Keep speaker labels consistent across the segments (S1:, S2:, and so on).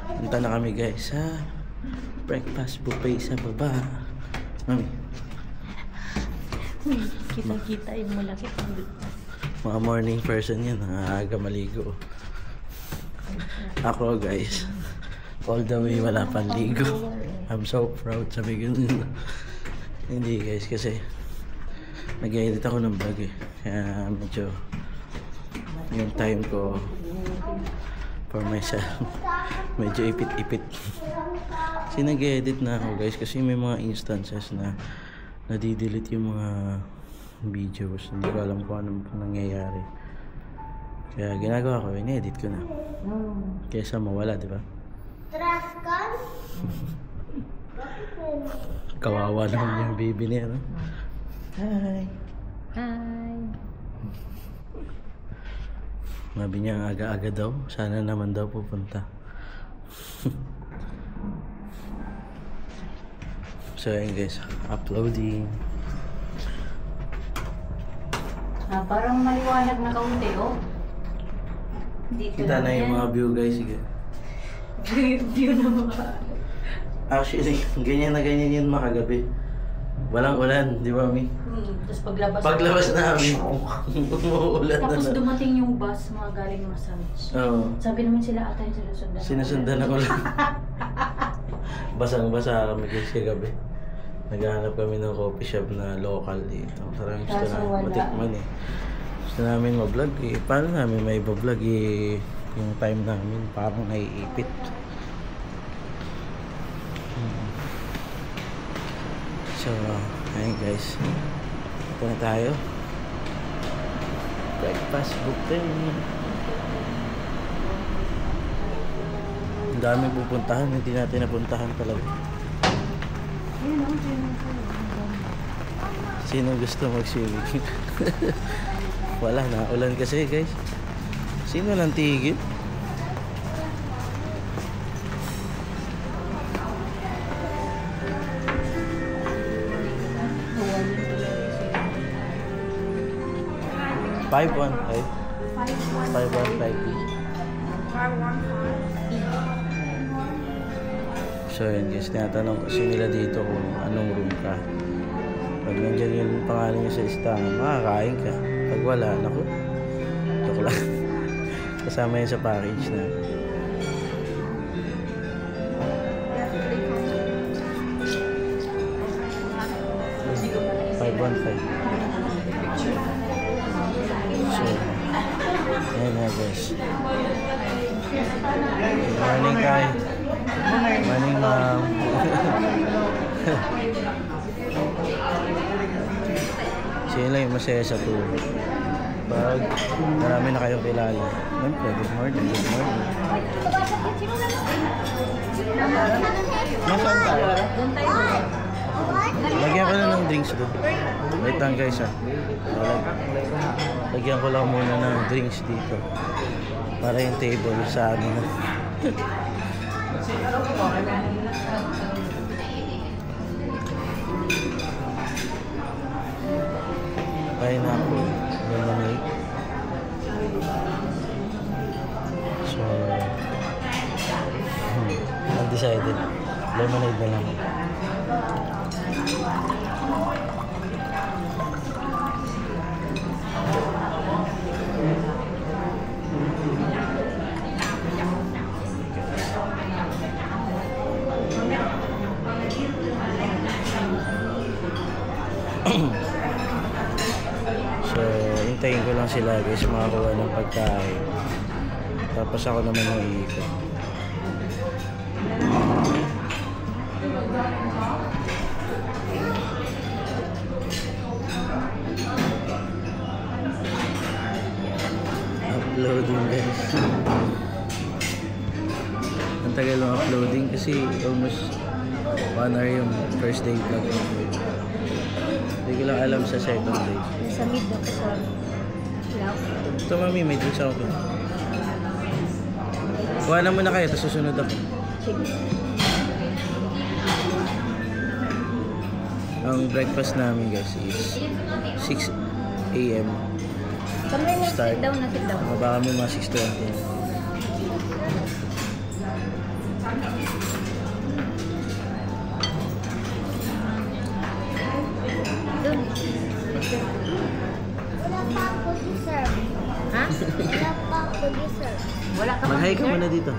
S1: Punta na kami guys sa breakfast buffet sa baba. Mami.
S2: Kita-kita yung malaki pang
S1: Mga morning person yan, aga maligo. Ako guys, all the way wala pang ligo. I'm so proud, sabi ko. Hindi guys, kasi nag-edit ako ng vlog eh. Kaya medyo yung time ko for myself medyo ipit-ipit. Kasi nag-edit na ako guys, kasi may mga instances na nadidelete yung mga videos. Hindi ko alam kung anong nangyayari. Kaya ginagawa ko, in-edit ko na. Kaysa mawala, di ba?
S3: Traskan?
S1: Kawawa naman yung baby niya, no? Hi!
S2: Hi!
S1: Mabi niya aga-aga daw. Sana naman daw pupunta. So ayun guys, uploading.
S2: Parang maliwanag na kaunti, oh. Dito
S1: Kita na yung mga view guys. Sige.
S2: View na mga.
S1: Actually, ganyan na ganyan yun makagabi. Walang ulan, di ba, Mi?
S2: Tapos
S1: Paglabas namin, umuulan na.
S2: Tapos dumating yung bus, mga galing massage.
S1: Oo.
S2: Sabi naman sila ata yung sinusundan.
S1: Sinusundan ng ulan. Basang-basa kami guys kagabi. Naghahanap kami ng coffee shop na local dito. Parang gusto na matikman eh. Gusto namin ma-vlog eh. Paano namin may vlog eh? Yung time namin parang naiipit. So, ayun guys. Ito na tayo. Breakfast buffet. Ang daming pupuntahan. Hindi natin napuntahan talaga. Sino gusto mag-swimming? Wala na. Ulan kasi guys. Sino lang tigil? $515. So yun guys, tinatanong kasi nila dito kung anong room ka. Pag nandiyan yung pangalan niya sa listahan, makakain ka. Pag wala, naku, joke lang. Kasama yun sa package na. $515. So, ayan nga guys. Good morning, Kai. Morning, ma'am. So yun lang yung masaya sa tour. Pag marami na kayong kilala. Siyempre, good morning, good morning. Nasaan tayo? Lagyan ko na ng drinks doon. Wait lang guys ha. Lagyan ko lang muna ng drinks dito. Para yung table sa amin. Pineapple lemonade. So, undecided. Lemonade na lang. So, hintayin ko lang sila guys makakuha ng pagkain. Tapos ako naman yung iikot. Uploading guys. Ang tagal ng uploading kasi almost 1 hour yung first day vlog. Hindi ko lang alam sa second day.
S2: Sa mid na ko sa
S1: Ito mami, may drinks ako. Kuha na muna kayo, tapos susunod ako. Ang breakfast namin guys is 6 AM. Start.
S2: Sit down.
S1: Baka may mga 6:20.
S2: Doon.
S3: Wala pa ako deserve.
S2: Ha?
S3: Wala pa ako deserve.
S2: Wala ka
S1: Mag-hi ka
S2: dessert?
S1: muna dito.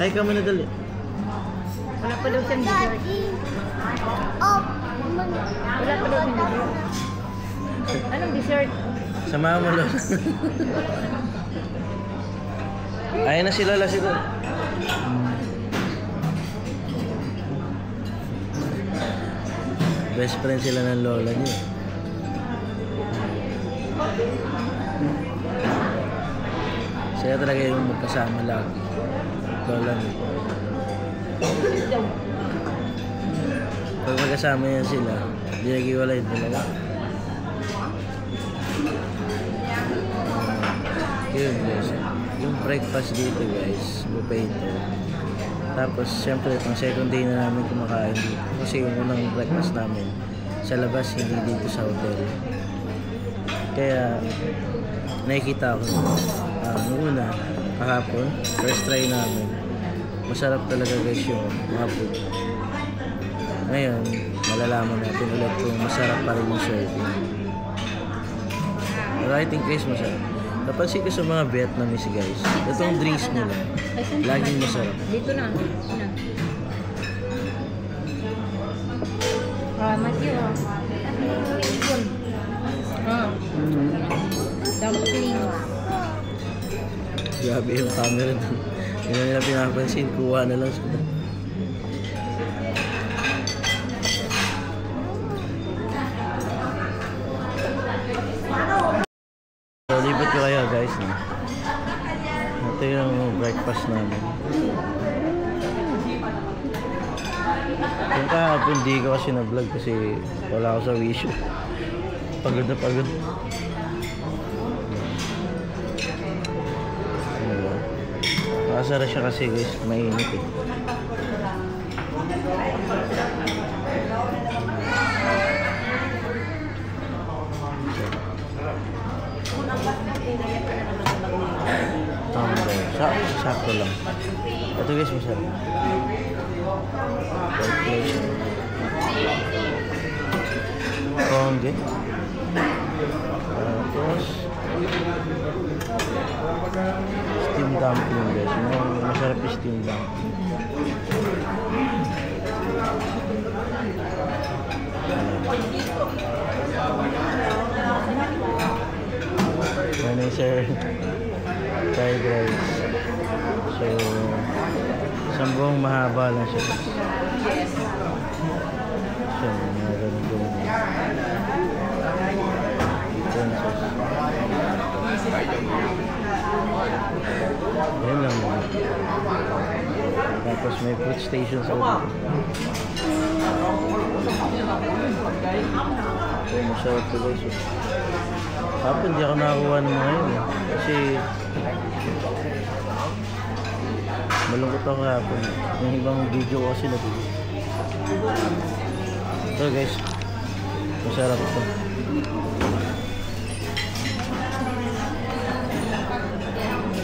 S1: Hi ka muna dali.
S2: Wala pa daw siyang dessert.
S3: Daddy. Oh,
S2: Wala pa daw siyang dessert. Anong dessert?
S1: Samahan mo Lola. Ayun na si Lola, si Lola. Best friend sila ng Lola niya. Sila talaga yung magkasama lagi. Lola niya. Pag magkasama yan sila, hindi nag-iwalay yung dalawa. Yun guys, yung breakfast dito guys, buffet ito. Tapos syempre pang second day na namin kumakain dito. Kasi yung unang breakfast namin sa labas, hindi dito sa hotel. Kaya nakikita ko nung una, kahapon, first try namin. Masarap talaga guys yung mga food. Ngayon, malalaman natin ulit kung masarap pa rin yung serving. Pero I think guys, masarap. Napansin ko sa mga Vietnamese guys, itong drinks nila, laging masarap.
S2: Dito na. Matthew. Yun. Dumpling.
S1: Grabe yung camera doon. Hindi na nila pinapansin, kuha na lang sila. So, lipat ko kayo guys. No? Ito yung breakfast namin. Yung kahapon, di ko kasi na-vlog kasi wala ako sa wisyo. Pagod na pagod. Makasara siya kasi guys, mainit eh. Sakto lang. Ito guys, masarap. Kongge. Tapos steam dumpling guys. Masarap yung steam dumpling. Yan ay sir. Fried rice. So, sambong mahaba lang siya. So, mga ganun. Yan lang naman. Tapos may food station sa ulo. So, masarap ito guys. Hapon, di ako nakakuha ng mga yun. Kasi malungkot ako hapon. Yung ibang video ko kasi nabili. So guys, masarap ito.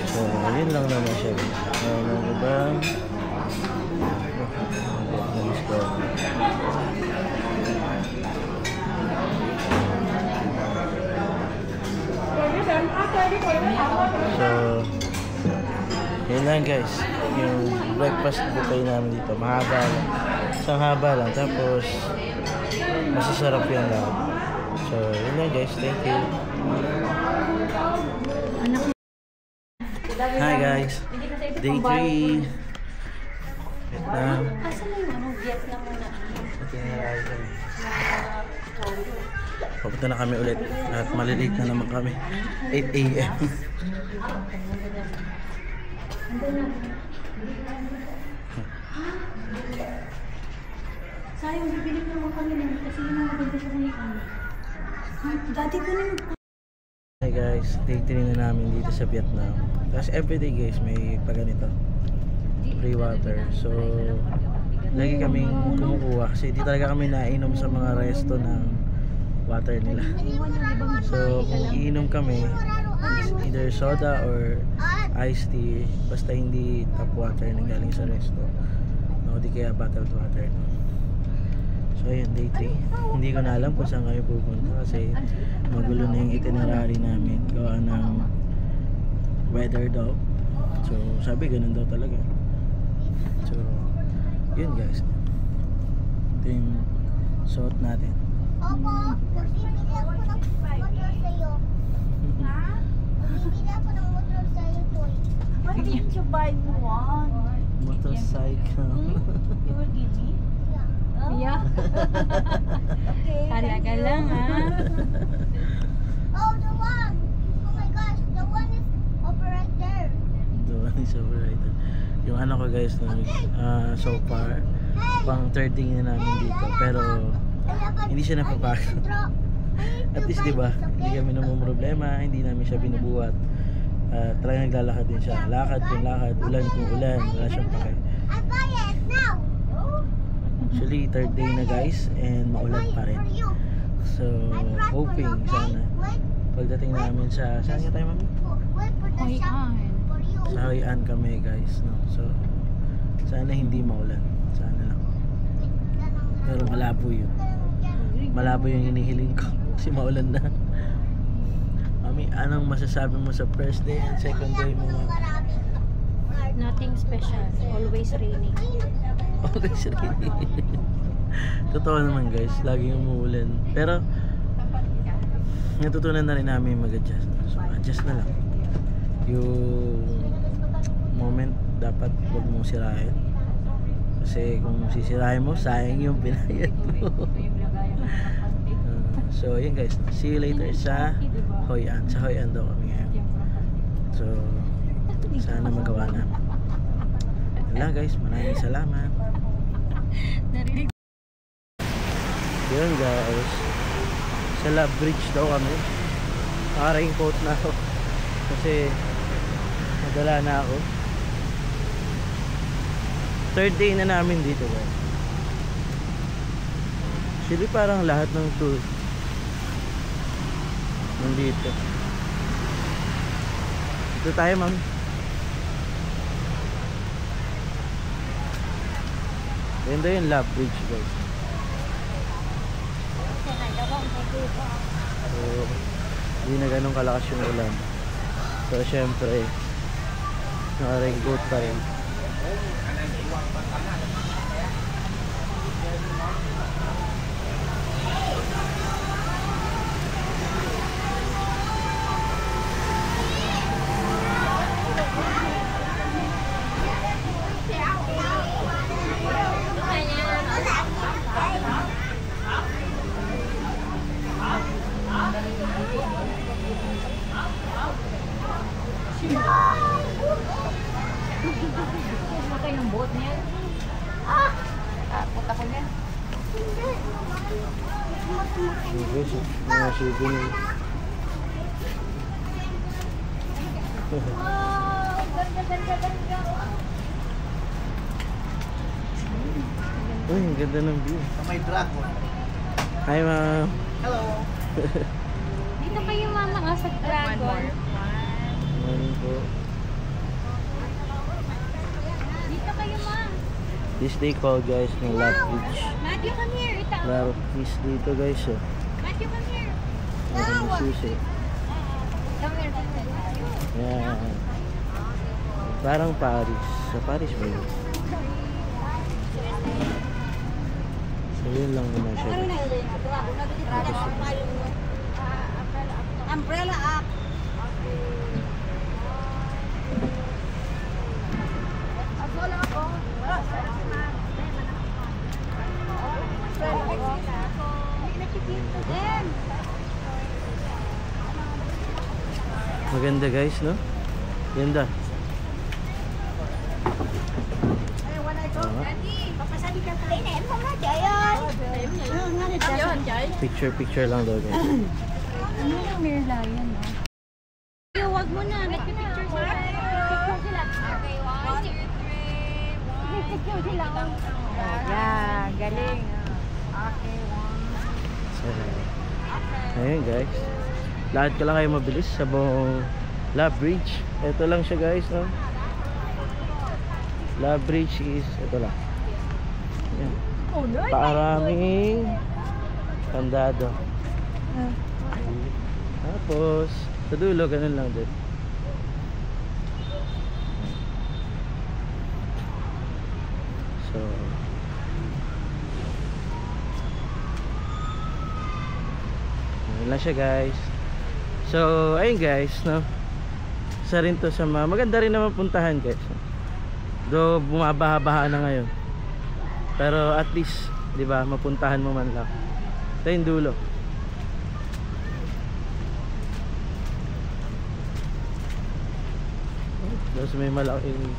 S1: So, yun lang naman siya. Ano ba? Nabis ko. So, yun lang guys. Yung breakfast buffet namin dito. Mahaba lang. Isang haba lang. Tapos, masasarap yan lang. So, yun lang guys. Thank you. Hi guys. Day 3. Vietnam.
S2: Asan na yung Vietnam muna?
S1: Papunta na kami ulit. At malilate na naman kami. 8 AM.
S2: Sayang, bibili ko naman kami nun kasi yung mga maganda sa kanilang. Dati ko na
S1: Hi guys, day 3 na namin dito sa Vietnam. Tapos everyday guys, may paganito. Free water. So, lagi kaming kumukuha kasi di talaga kami nainom sa mga resto ng water nila. So, kung iinom kami, either soda or iced tea, basta hindi tap water na galing sa resto, o di kaya bottled water. So ayun, day 3. Hindi ko na alam kung saan kami pupunta kasi magulo na yung itinerary namin gawa ng weather daw. So sabi ganun daw talaga. So yun guys, ito yung suot natin.
S3: Opo, magbibili ako ng motor sa'yo. Ha? Magbibili ako ng motor sa'yo, Toy.
S2: Why didn't you buy me one?
S1: Motorcycle.
S2: You will give me?
S3: Yeah.
S2: Okay.
S4: Talaga lang ha.
S3: Oh, the one! Oh my gosh, the one is over right there.
S1: Doon is over right there. Yung ano ko guys, so far pang third day na namin dito, pero hindi siya napapagod. At least diba, hindi kami namumroblema, hindi namin siya binubuhat. Talagang naglalakad din siya. Lakad kung lakad, ulan kung ulan, wala siyang pake.
S3: I buy it now.
S1: Actually, third day na guys, and maulan pa rin. So, hoping sana pagdating namin sa, saan nga tayo mami?
S4: Hoy-an.
S1: Sa Hoi-an kami guys, no? So, sana hindi maulan. Sana lang. Pero malabo yun. Malabo yung hinihiling ko kasi maulan na. Mami, anong masasabi mo sa first day and second day mo?
S4: Nothing special. Always raining.
S1: Always raining. Totoo naman guys, laging umuulan. Pero natutunan na rin namin mag-adjust. So adjust na lang. Yung moment dapat huwag mong sirahin. Kasi kung sisirahin mo, sayang yung binayad mo. So yun guys, see you later sa Hoi-an. Sa Hoi-an daw kami ngayon. So sana magawa namin. Yun lang guys, maraming salamat. Yun guys, sa Love Bridge daw kami. Naka-raincoat na ako kasi madala na ako. Third day na namin dito guys. Actually parang lahat ng tour nandito. Ito tayo ma'am. Ganda yung Love Bridge guys. So hindi na ganun kalakas yung ulan. So syempre naka-raincoat pa rin.
S4: Okay ng boat niya. Punta ko niya.
S1: Guys, mga souvenir. Uy, ang ganda ng view.
S5: May dragon.
S1: Hi ma'am.
S5: Hello.
S4: Dito kayo mama sa dragon.
S1: Morning po.
S4: Dito kayo ma.
S1: This day called guys ng Love Bridge.
S4: Matthew, come here. Ito.
S1: Laro fish dito guys. Oh.
S4: Matthew, come here.
S1: Meron ng sushi.
S4: Come here.
S1: Yan. Parang Paris. Sa Paris ba yun? So yun lang muna siya.
S3: Umbrella up.
S1: Maganda guys, no? Ganda. Picture lang daw guys.
S4: Ano yung Merlion, no? Yo, wag mo na. Nagpipicture sila. Picture sila. Okay, 1, 2, 3. Picture sila. Yeah, galing. Okay, 1.
S1: So, ayun guys. Lakad ko lang kayo mabilis sa buong Love Bridge. Ito lang siya guys, no? Love Bridge is ito lang. Yan. Paaraming kandado. Tapos sa dulo ganun lang din. So yun lang siya guys. So ayun guys, no? Isa rin to sa maganda rin naman puntahan guys. Do bumabaha-baha na ngayon. Pero at least, 'di ba, mapuntahan mo man lang. Ito yung dulo. Tapos may malaking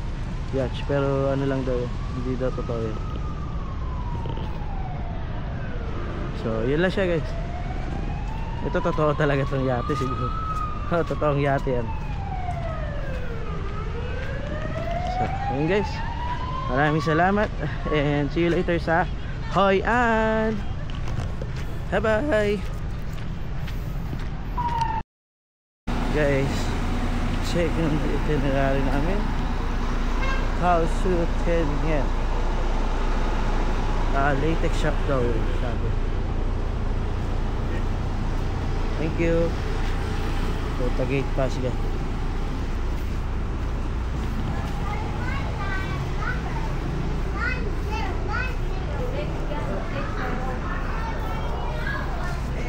S1: yacht, pero ano lang daw, hindi daw totoo yun. So yun lang siya guys. Ito totoo talaga itong yate siguro. Totoong yate yan. So yun guys, maraming salamat and see you later sa Hoi An. Bye bye guys. Check yung itinerary namin. Kaohsiung yan. Latex shop daw yun sabi. Thank you. So pag-gate pass yan.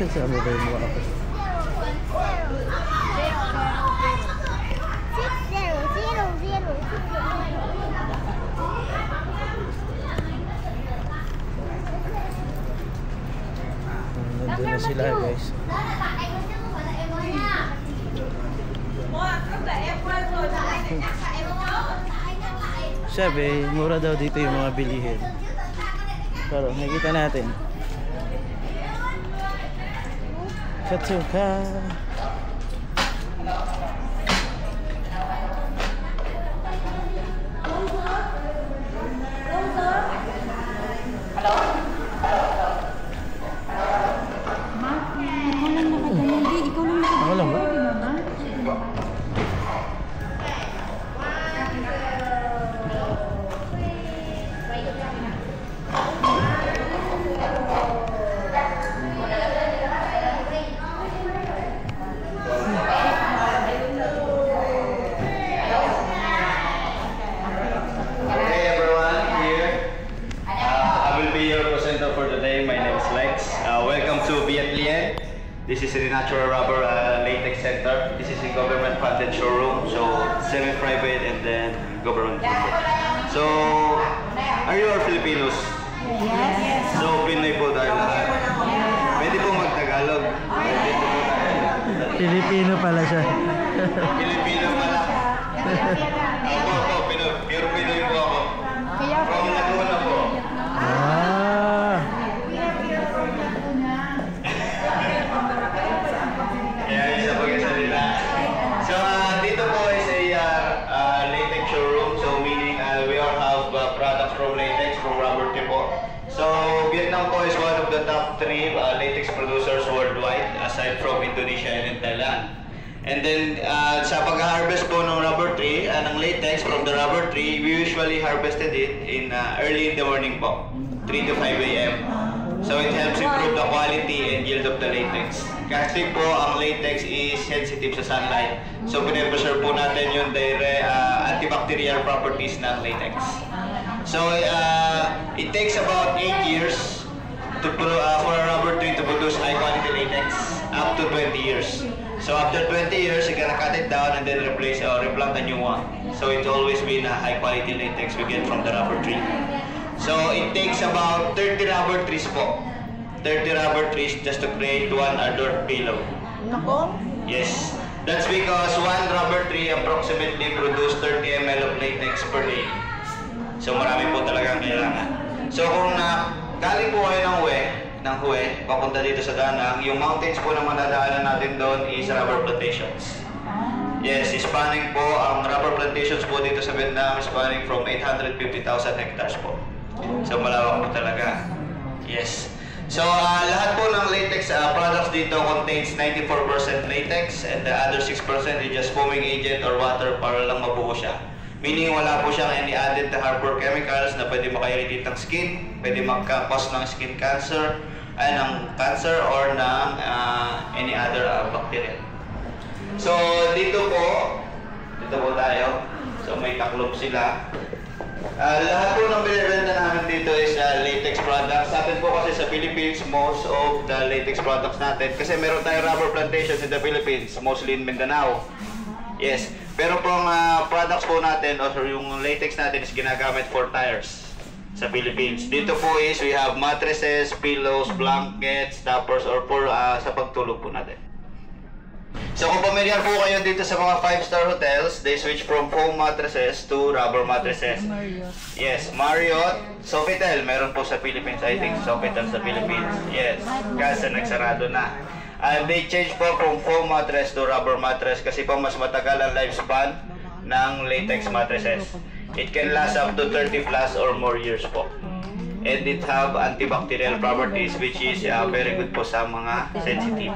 S1: Sama ba yung mukha ko? 600. Nandun na sila guys. Sabi, mura daw dito yung mga bilihin. Pero nakikita natin Katsuka. Ako lang ba?
S5: This is a natural rubber latex center. This is a government-funded showroom, so semi-private and then government-funded. So, are you all Filipinos? Yes. So, Pinoy po tayo lahat. Pwede po mag-Tagalog. Pwede po tayo.
S1: Filipino pala siya.
S5: Filipino pala. Ako po, pure Pinoy po ako. From Laguna po. So dito po is a latex showroom. So meaning we all have products from latex, from rubber tree po. So Vietnam po is one of the top 3 latex producers worldwide, aside from Indonesia and Thailand. And then sa pag-harvest po ng rubber tree, ng latex from the rubber tree, we usually harvested it in early in the morning po, 3 to 5 a.m. So it helps improve the quality and yield of the latex. Kasi po ang latex is sensitive sa sunlight. So pine-preserve po natin yung antibacterial properties ng latex. So it takes about 8 years for a rubber tree to produce high quality latex, up to 20 years. So after 20 years, you're gonna cut it down and then replace or replant a new one. So it's always been a high quality latex we get from the rubber tree. So it takes about 30 rubber trees po. 30 rubber trees just to create one adult pillow.
S3: Nako?
S5: Yes. That's because one rubber tree approximately produce 30 ml of latex per day. So marami po talagang kailangan. So kung galing po kayo ng Hue, papunta dito sa Danang, yung mountains po na madadaanan natin doon is rubber plantations. Yes, spanning po, ang rubber plantations po dito sa Vietnam, spanning from 850,000 hectares po. So malawak po talaga. Yes. So, lahat po ng latex products dito contains 94% latex and the other 6% is just foaming agent or water para lang mabuo siya. Meaning, wala po siyang any added na harmful chemicals na pwede maka-irritate ng skin, pwede magka-cause ng skin cancer, ng cancer or ng any other bacteria. So, dito po tayo. So, may taklob sila. Lahat po ng binibenta namin dito is latex products. Sa atin po kasi sa Philippines, most of the latex products natin, kasi meron tayong rubber plantations in the Philippines, mostly in Mindanao. Yes. Pero pong products po natin, o yung latex natin is ginagamit for tires sa Philippines. Dito po is we have mattresses, pillows, blankets, toppers, or for sa pagtulog po natin. So kung pamilyar po kayo dito sa mga 5-star hotels, they switch from foam mattresses to rubber mattresses. Yes, Marriott, Sofitel, meron po sa Philippines, I think Sofitel sa Philippines. Yes, kasi nagsarado na. And they change po from foam mattress to rubber mattress kasi po mas matagal ang lifespan ng latex mattresses. It can last up to 30 plus or more years po. And it have antibacterial properties which is very good po sa mga sensitive,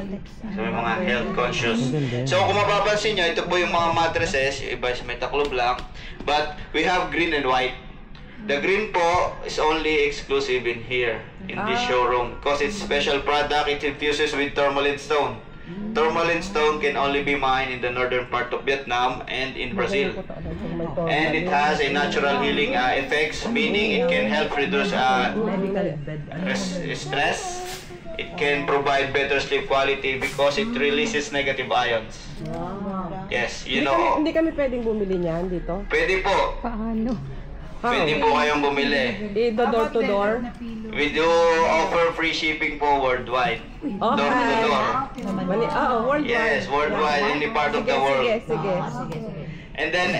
S5: sa mga health conscious. So kung mapapansin nyo, ito po yung mga mattresses, yung iba is may taklob lang, but we have green and white. The green po is only exclusive in here, in this showroom, because it's special product. It infuses with tourmaline stone. Tourmaline stone can only be mined in the northern part of Vietnam and in Brazil. And it has a natural healing effects, meaning it can help reduce stress. It can provide better sleep quality because it releases negative ions. Yes, you know.
S6: Hindi kami pwedeng bumili niyan dito?
S5: Pwede po.
S4: Paano?
S5: Pwede po kayong bumili.
S6: Door to door?
S5: We do offer free shipping po worldwide. Door to door.
S6: Worldwide.
S5: Yes, worldwide, any part of the world.
S6: Sige.
S5: And then,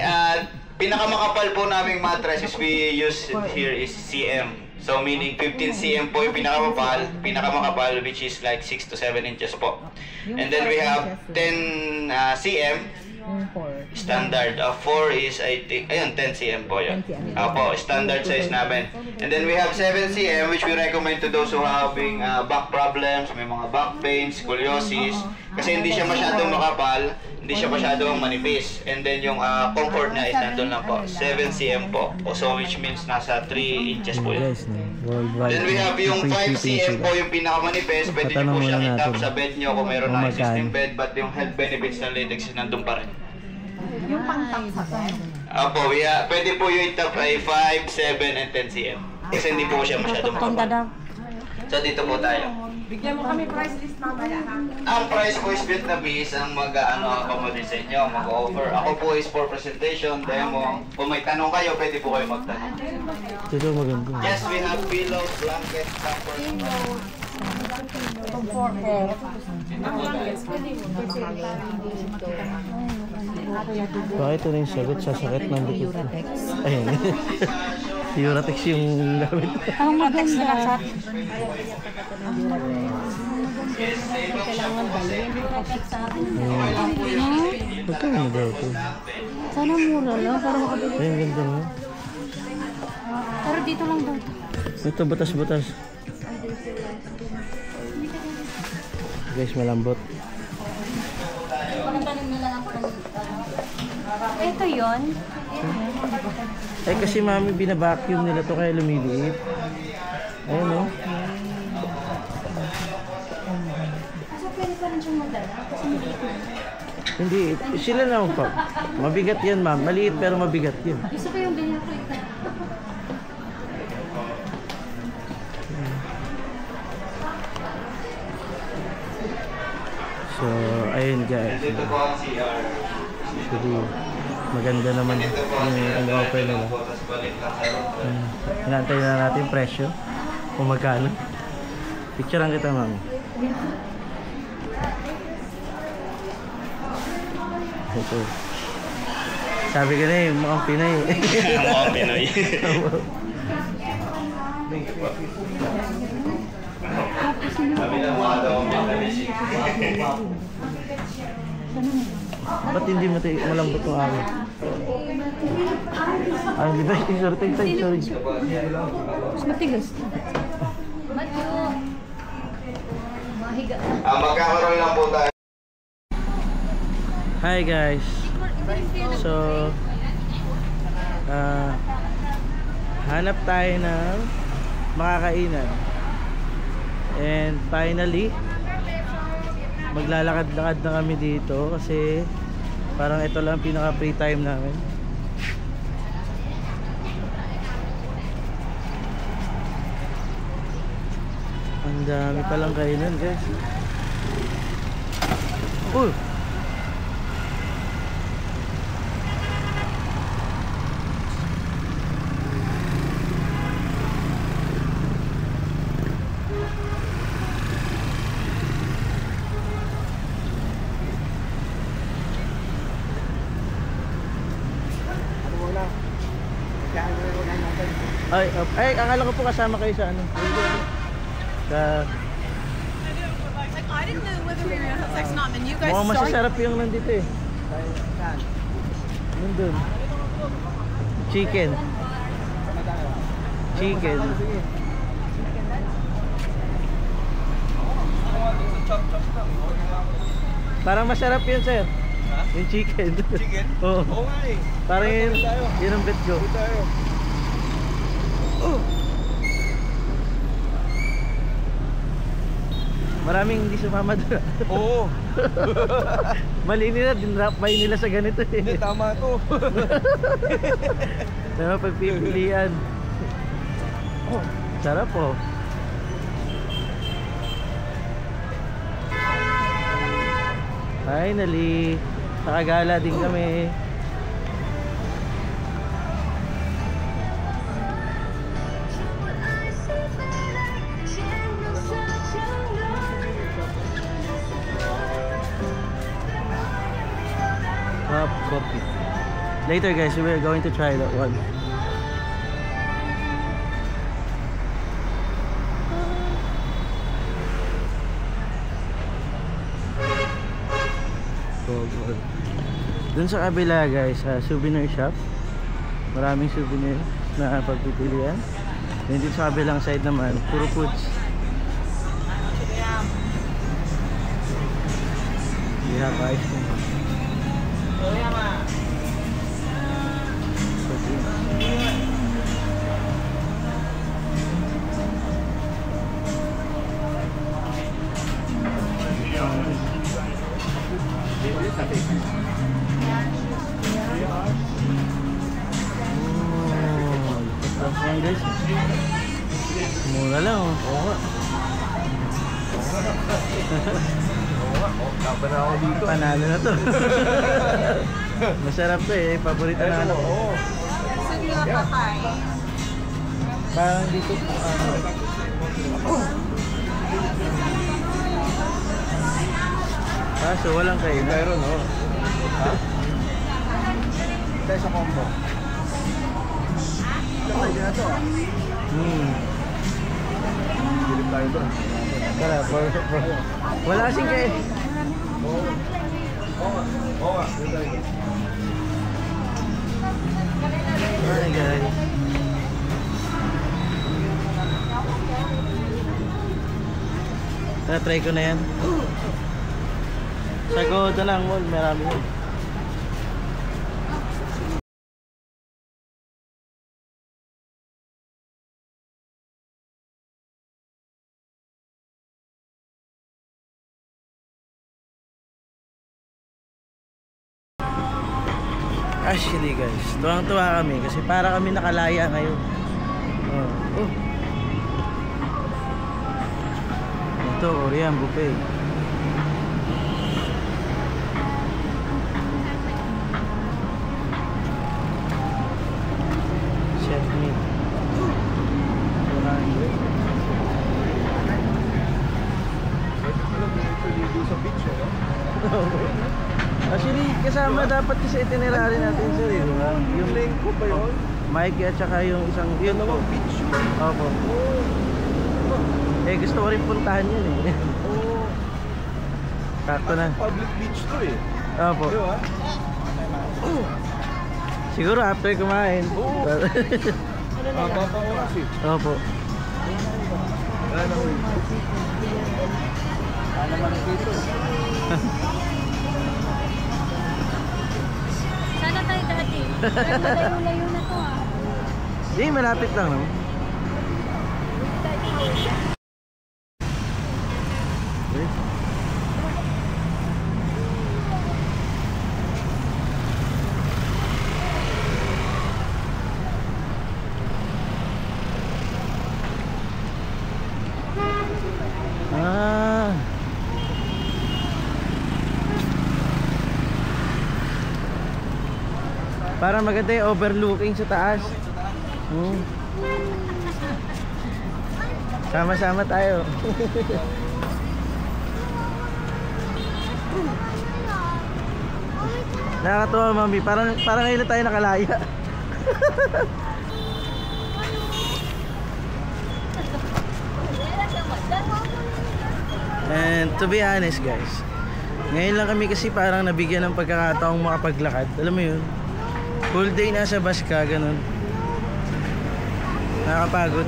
S5: pinakamakapal po naming mattresses we use here is CM. So meaning 15 cm po yung pinakamakapal, which is like 6 to 7 inches po. And then we have 10 cm standard. 4 is I think, ayun, 10 cm po yun. Apo, standard size namin. And then we have 7 cm which we recommend to those who are having back problems, may mga back pains, scoliosis. Kasi hindi siya masyadong makapal, hindi siya masyadong manipis. And then yung comfort niya is nandun lang po, 7 cm po. So which means nasa 3 inches po yun. Then we have yung 5 cm po yung pinakamanipis. Pwede nyo po siyang itap sa bed nyo kung meron na existing bed, but yung health benefits ng latex is nandun pa rin.
S2: Yung pang-tap sa bed?
S5: Apo, pwede po yung itap ay 5, 7, and 10 cm. Kasi hindi po siya masyadong makapal. So dito po tayo.
S6: Bigyan mo kami price list mamaya ha?
S5: Ang price po is Vietnamese ang mag-accommodate sa inyo, mag-offer. Ako po is for presentation, demo. Kung may tanong kayo, pwede po kayo magtanong.
S1: Ito maganda.
S5: Yes, we have pillows, blankets, toppers.
S1: Bakit ito na yung sagot? Sasakit ng likod ko. Ayun. Duratex yung gamit.
S4: Ang maganda.
S2: Kailangan dalhin.
S1: Magkano daw ito?
S4: Sana mura lang para makabili.
S1: Ayun, ganda mo.
S4: Pero dito lang daw.
S1: Ito, butas-butas. Guys, malambot.
S4: Ito yon.
S1: Eh kasi mami, binabacuum nila to kaya lumiliit. Ayun o.
S4: Kaso pwede pa rin siyang madala kasi maliit na.
S1: Hindi, sila lang pa. Mabigat yan ma'am. Maliit pero mabigat yun.
S4: Gusto ko yung binyakulit na.
S1: So, ayun guys.
S5: Dito po ang CR.
S1: Actually, maganda naman yung offer nila. Hinantay na natin yung presyo. Kung magkano. Picture lang kita mami. Ito. Sabi ko na eh, mukhang Pinay.
S5: Mukhang Pinoy. Sabi na mga daw ang Bangladeshi.
S1: Ba't hindi malambot ang akin? Ay, di ba? Sorry.
S4: Mas matigas. Mahiga.
S5: Magkakaroon lang po tayo.
S1: Hi guys. So hanap tayo ng makakainan. And finally maglalakad-lakad na kami dito kasi parang ito lang pinaka free time namin. Ang dami palang kainan guys. Ay, akala ko po kasama kayo sa ano. Sa
S6: I didn't know whether we were gonna have sex or not, and you guys
S1: mukhang
S6: started.
S1: masasarap yung nandito eh. Nandun. Chicken. Chicken. Parang masarap yun, sir. Yung chicken. Chicken? Oo. Oo nga eh. Parang yun ang bet ko. Maraming hindi sumama doon. Oo. Mali nila, dinrap by nila sa ganito eh. Hindi, tama to. Tama pagpipilian. Sarap po. Finally, nakagala din kami. Coffee. Later guys, we are going to try that one. Dun sa kabila guys, souvenir shop. Maraming souvenir na pagpipilian. Then dito sa kabilang side naman, puro foods. We have ice cream. Yan guys, mura lang oh. Oo nga. Panalo na to. Masarap to eh, paborito na ano. Parang dito kaso walang kayo. Meron no. Ha? Tayo sa combo. Pwede na to ah. Bilip tayo doon. Tara, wala kasing kayo. Oo. Hi guys. Na-try ko na yan. Sa Goda lang mall, marami yun. Actually guys, tuwang-tuwa kami kasi para kami nakalaya ngayon. Ito, Korean buffet. Chef meat. 400. Actually, kasama dapat sa itinerary natin sir, di ba? Yung lengko ba yun? Mike at saka yung isang yun po. Beach. Opo. Eh gusto ko rin puntahan yun eh. Sakto na.
S7: Public beach to eh.
S1: Opo.
S7: Di ba?
S1: Siguro after kumain.
S7: Mababa oras eh.
S1: Opo.
S7: Wala na
S4: Sana tayo dati. Layo-layo na to ah.
S1: Eh, malapit lang naman. Ah. Para maganda yung overlooking sa taas. Sama-sama tayo. Nakakatuwa, mami. Parang ngayon tayo nakalaya. And to be honest guys, ngayon lang kami kasi parang nabigyan ng pagkakataong makapaglakad. Alam mo yun, full day nasa bus ka, ganun. Nakakapagod.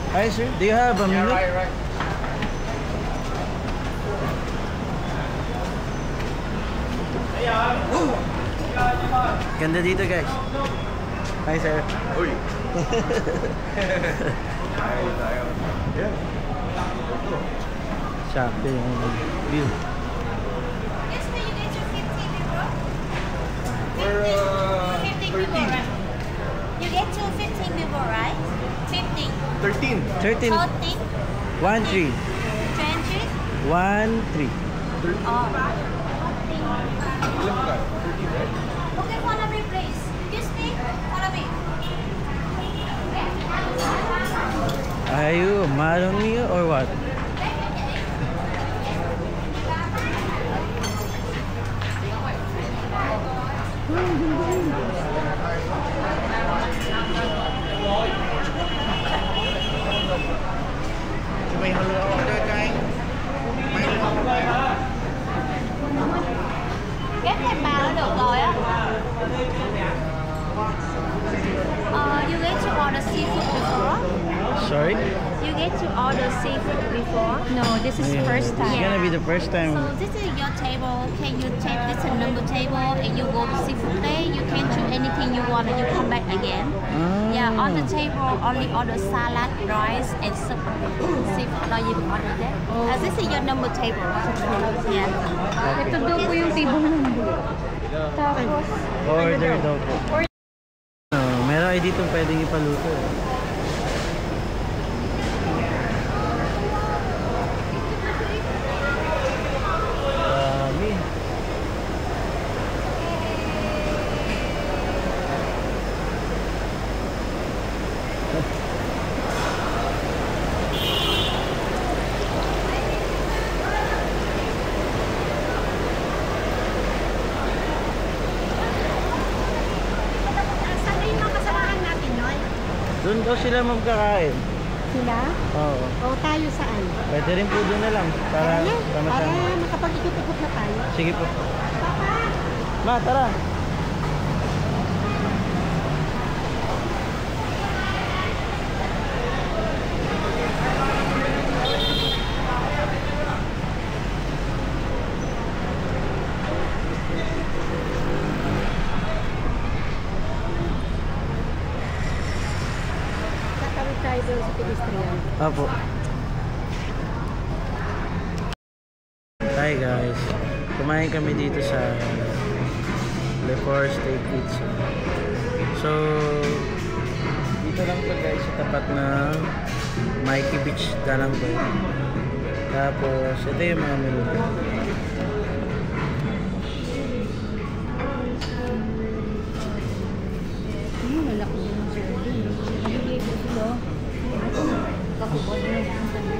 S1: Hi sir, do you have a minute? Right. Ganda dito guys. Hi sir. Uy. Shopping view.
S3: Yes, sir, you get your 15 before?
S5: We're 13.
S3: You get your 15 before, right? 15.
S5: 13.
S1: 13.
S3: 14.
S1: 1 3.
S3: 20.
S1: 1 3.
S3: Oh. Okay, follow me, please. Excuse me. Follow me.
S1: Are you mad on me or what?
S3: Ghép thêm bao nữa được rồi á. You get to order seafood before?
S1: Sorry?
S3: You get to order seafood before?
S4: No, this is
S1: Yeah,
S4: first
S1: It's
S4: time.
S1: gonna be the first time.
S3: So this is your table. Can you take this number table and you go to seafood day? You can choose anything you want and you come back again.
S1: Ah.
S3: Yeah, on the table only order salad, rice and soup. Seafood now you order that. This is your number table. Yeah.
S4: Ito daw po yung table number. Tapos,
S1: Order daw po. Meron ay dito pwedeng ipaluto. Dami.
S3: Saan yung mga kasamahan natin, Noy?
S1: Doon daw sila magkakain.
S2: Sila?
S1: Oo.
S2: O tayo saan?
S1: Pwede rin po doon na lang. Para
S2: Para
S1: sama-sama.
S2: makapag-ikot-ikot na tayo.
S1: Sige po. Ma, tara.
S2: Kakawit tayo doon sa pedestrian.
S1: Apo. Hi guys. Kumain kami dito sa Le Forest Steak Pizza. So, dito lang to guys sa tapat ng Mikey Beach, Dalangboy. Tapos, ito yung mga menu.
S2: Malaki yung serving. Malaki ko sila. Kakubod na yung sabi.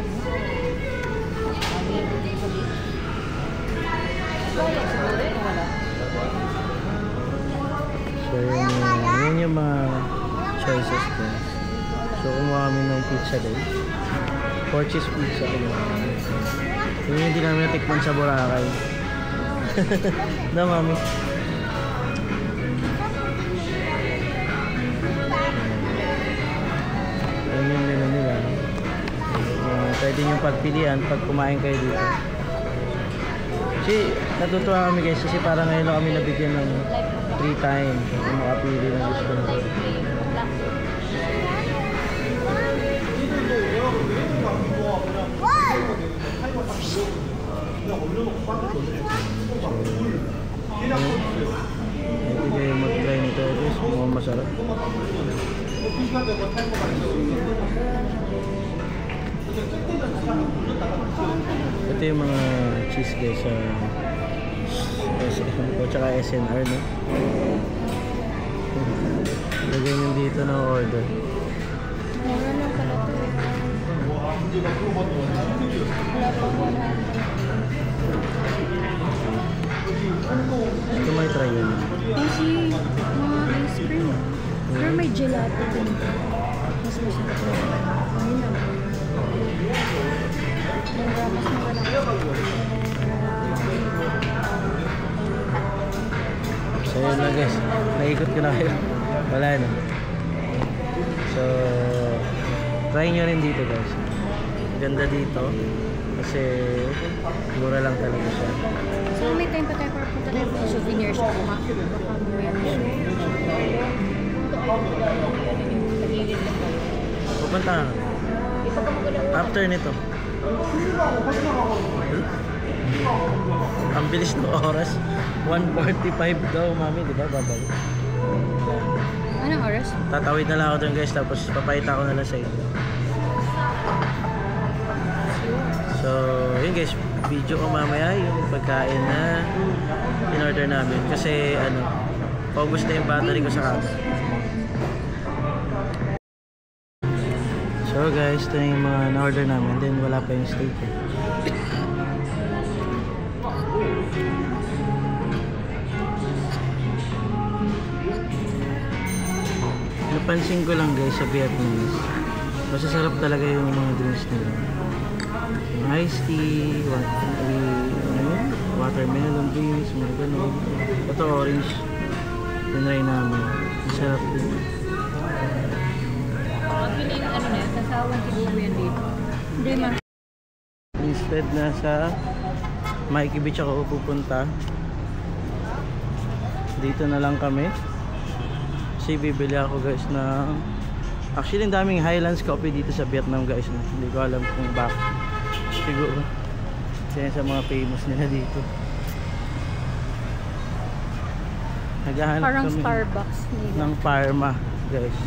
S1: So, yun yung mga choices ko. So kumuha kami ng pizza din. 4 cheese pizza. Yung hindi namin natikman sa Boracay. Na mami. Ayun yung menu nila. Pwede nyo pagpilian pag kumain kayo dito. Kasi natutuwa kami guys kasi parang ngayon lang kami nabigyan ng free time kung makapili ng gusto nyo. Hindi kayo mag-try nito guys, mukhang masarap. Ito yung mga cheese guys sa SM o tsaka SNR, no? Lagay nyo dito na order.
S2: Mura lang pala ito. Wala pa 100.
S1: Ito may try yun.
S2: Kasi mga ice cream. Pero may gelato din. Mas masarap. Ayun lang. Mas
S1: So yun lang guys, naikot ko na kayo. Wala na. So try nyo rin dito guys. Ganda dito kasi mura lang talaga siya.
S2: So may time pa tayo para punta tayo sa souvenir shop. Baka meron siya.
S1: Pupunta ka. After nito. Ang bilis ng oras. 1:45 daw mami, di ba? Babalik.
S2: Anong oras?
S1: Tatawid na lang ako dun guys, tapos papayita ko na lang sa inyo. So yun guys, video ko mamaya yung pagkain na in-order namin. Kasi ano, paubos na yung battery ko sa camera. So guys, ito yung mga na-order namin. Then wala pa yung steak eh. Napansin ko lang guys sa Vietnamese, masasarap talaga yung mga drinks nila. Iced tea, watermelon drinks, mga ganun. Ito orange, tinry namin. Masarap din.
S4: Actually, ano na, sasawang siguro yan dito.
S2: Hindi ma.
S1: Instead na sa Mikey Beach ako pupunta, dito na lang kami. Kasi bibili ako guys ng, actually ang daming Highlands coffee dito sa Vietnam guys, no? Hindi ko alam kung bakit. Siguro kasi sa mga famous nila dito. Naghahanap
S2: Parang
S1: kami
S2: Starbucks nila.
S1: ng Parma guys.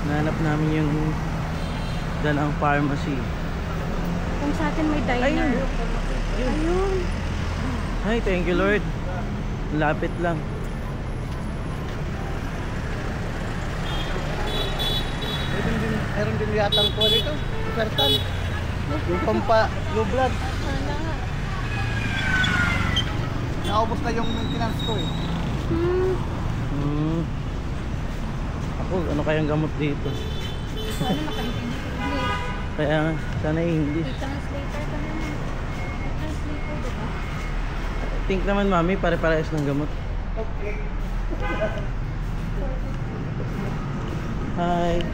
S1: Nahanap namin yung Danang Pharmacy.
S2: Kung sa atin may diner.
S1: Ayun.
S2: Ayun.
S1: Ay, thank you Lord. Lapit lang.
S7: Meron din yata ang kuha dito. Ofertan. Yung pampa, low blood. Naubos na yung maintenance ko eh.
S1: Ako, ano kayang gamot dito?
S2: Sana makaintindi ko English.
S1: Kaya nga, sana English.
S2: Translator ka naman. Translator, diba?
S1: Think naman mami, pare-parehas ng gamot.
S7: Okay.
S1: Hi.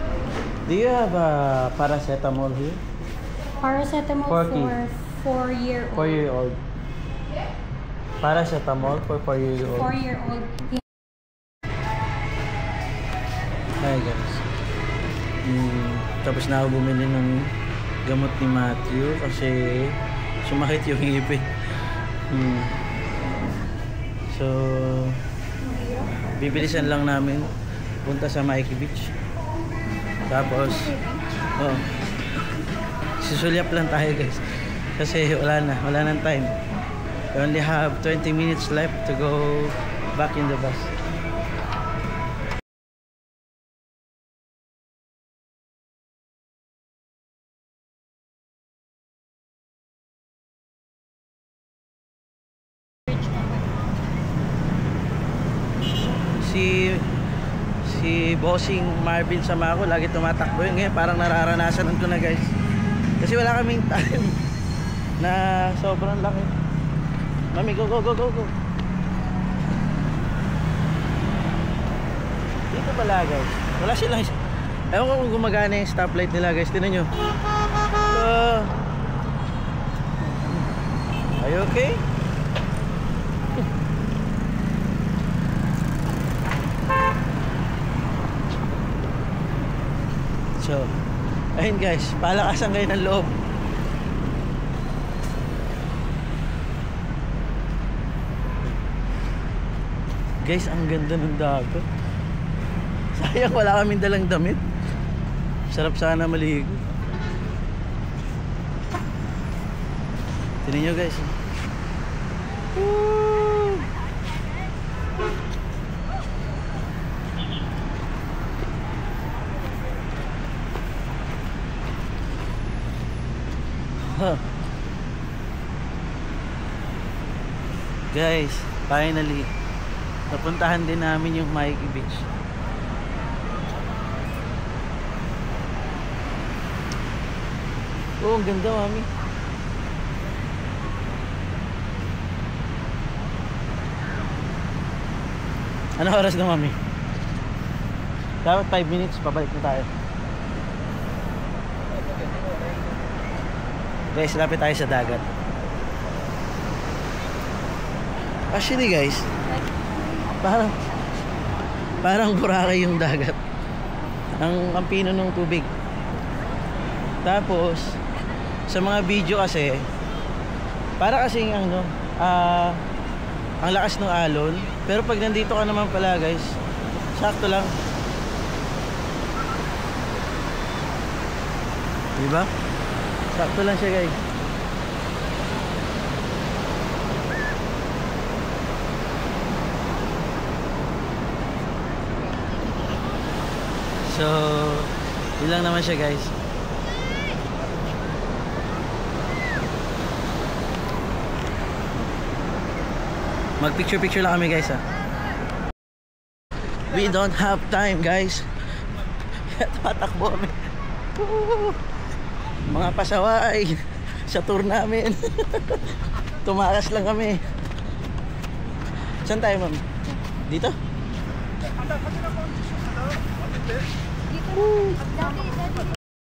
S1: Do you have a paracetamol here?
S2: Paracetamol
S1: Forky.
S2: for 4-year-old.
S1: 4-year-old. Paracetamol for 4-year-old.
S2: 4-year-old.
S1: Hi guys. Tapos na ako bumili ng gamot ni Matthew kasi sumakit yung ngipin. So bibilisan lang namin punta sa Mikey Beach. Tapos susulyap lang tayo guys kasi wala nang time. We only have 20 minutes left to go back in the bus. si Bossing Marvin sama ko, lagi tumatakbo yun. Ngayon parang nararanasan ko na guys. Kasi wala kaming time na sobrang laki. Mami, go. Dito pala guys. Wala silang, ewan ko kung gumagana yung stoplight nila guys. Tinan nyo. Are you okay? So, ayun guys, palakasan kayo ng loob. Guys, ang ganda ng dagat. Sayang wala kaming dalang damit. Sarap sana maligo. Tingnan nyo guys. Woo! Huh. Guys, finally napuntahan din namin yung Mikey Beach. Oh, ang ganda, mami. Ano oras na, mami? Dapat 5 minutes, pabalik na tayo. Guys, lapit tayo sa dagat. Actually guys, parang Boracay yung dagat. Ang pino ng tubig. Tapos sa mga video kasi para kasing ang lakas ng alon, pero pag nandito ka naman pala guys, sakto lang. Diba? Sakto lang siya guys. So, yun lang naman siya guys. Mag-picture lang kami guys ha. We don't have time guys. Tatakbo kami. Mga pasaway sa tour namin. Tumakas lang kami. Saan tayo ma'am? Dito?